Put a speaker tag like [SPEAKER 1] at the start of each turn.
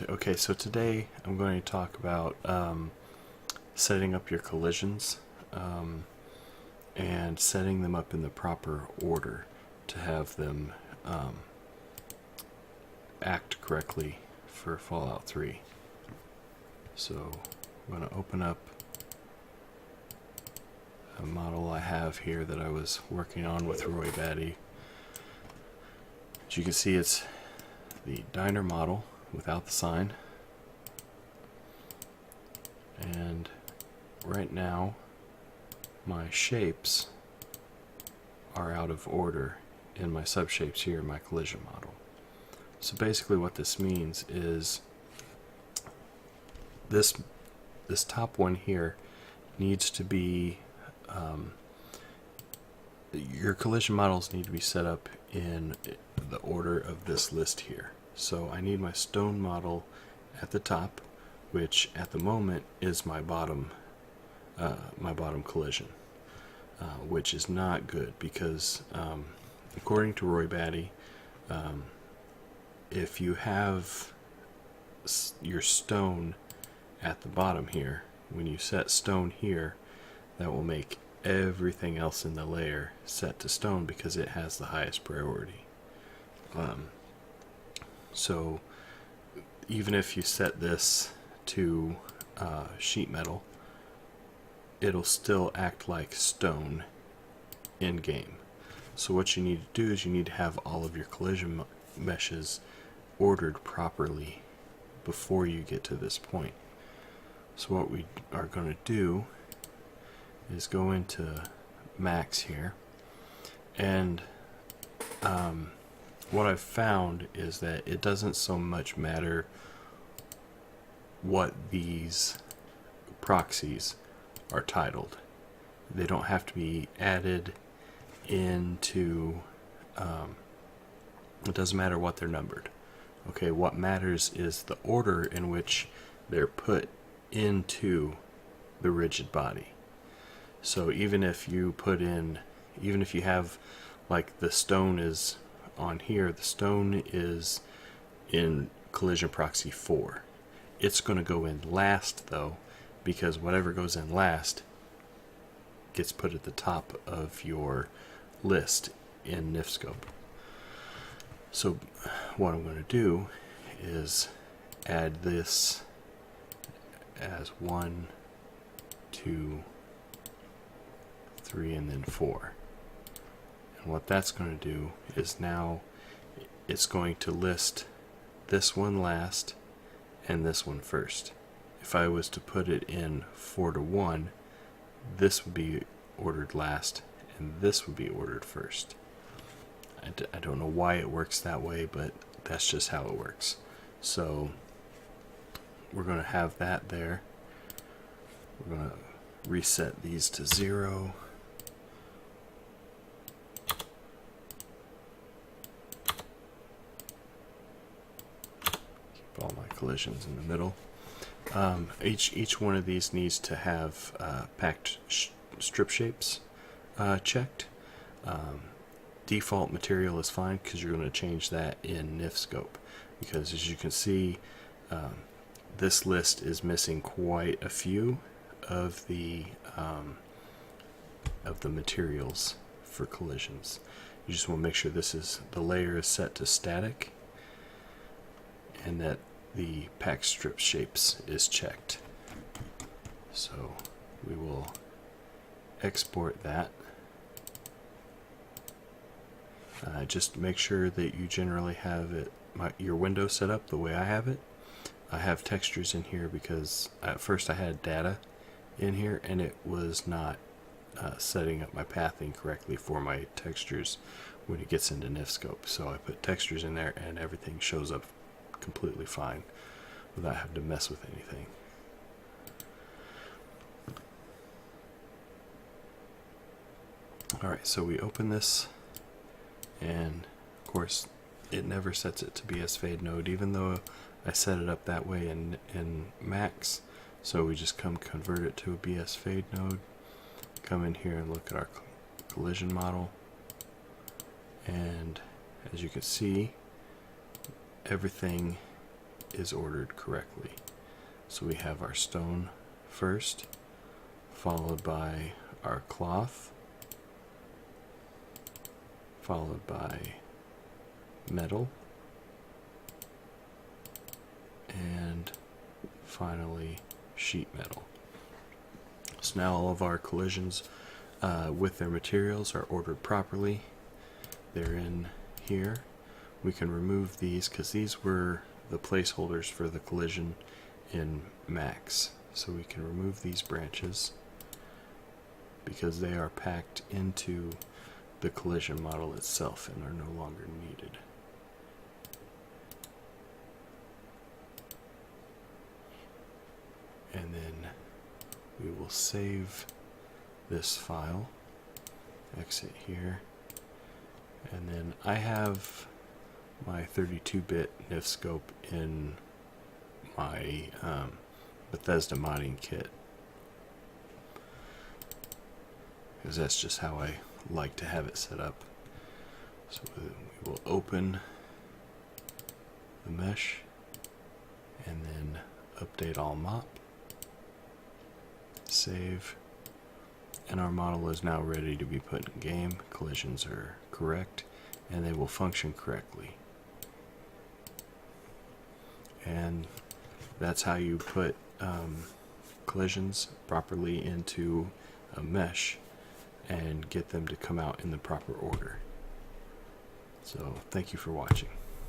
[SPEAKER 1] Okay, so today I'm going to talk about setting up your collisions and setting them up in the proper order to have them act correctly for Fallout 3. So I'm going to open up a model I have here that I was working on with Roy Batty. As you can see, it's the diner model without the sign. And right now my shapes are out of order in my subshapes here in my collision model. So basically what this means is this top one here needs to be your collision models need to be set up in the order of this list here. So I need my stone model at the top, which at the moment is my bottom collision, which is not good because according to Roy Batty, if you have your stone at the bottom here, when you set stone here, that will make everything else in the layer set to stone because it has the highest priority. So even if you set this to sheet metal, it'll still act like stone in game. So what you need to do is you need to have all of your collision meshes ordered properly before you get to this point. So what we are going to do is go into Max here, and what I've found is that it doesn't so much matter what these proxies are titled. They don't have to be added into it doesn't matter what they're numbered. Okay, what matters is the order in which they're put into the rigid body. So even if you have, like, the stone is on here, the stone is in collision proxy 4. It's going to go in last though, because whatever goes in last gets put at the top of your list in NifScope. So what I'm going to do is add this as 1, 2, 3, and then 4. And what that's going to do is now it's going to list this one last and this one first. If I was to put it in 4 to 1, this would be ordered last and this would be ordered first. I don't know why it works that way, but that's just how it works. So we're going to have that there. We're going to reset these to 0. Keep all my collisions in the middle. Each one of these needs to have packed strip shapes checked. Default material is fine because you're going to change that in NifScope, because as you can see, this list is missing quite a few of the materials for collisions. You just want to make sure the layer is set to static and that the pack strip shapes is checked. So we will export that. Just make sure that you generally have your window set up the way I have it. I have textures in here because at first I had data in here and it was not setting up my pathing correctly for my textures when it gets into NifScope. So I put textures in there and everything shows up completely fine without having to mess with anything. Alright, so we open this, and of course it never sets it to BS Fade node, even though I set it up that way in Max. So we just convert it to a BS Fade node, come in here and look at our collision model, and as you can see, everything is ordered correctly. So we have our stone first, followed by our cloth, followed by metal, and finally sheet metal. So now all of our collisions with their materials are ordered properly. They're in here. We can remove these because these were the placeholders for the collision in Max. So we can remove these branches because they are packed into the collision model itself and are no longer needed. And then we will save this file, exit here, and then I have my 32-bit NIF scope in my Bethesda modding kit, because that's just how I like to have it set up. So we will open the mesh and then update all mop, save, and our model is now ready to be put in game. Collisions are correct and they will function correctly. And that's how you put collisions properly into a mesh and get them to come out in the proper order. So thank you for watching.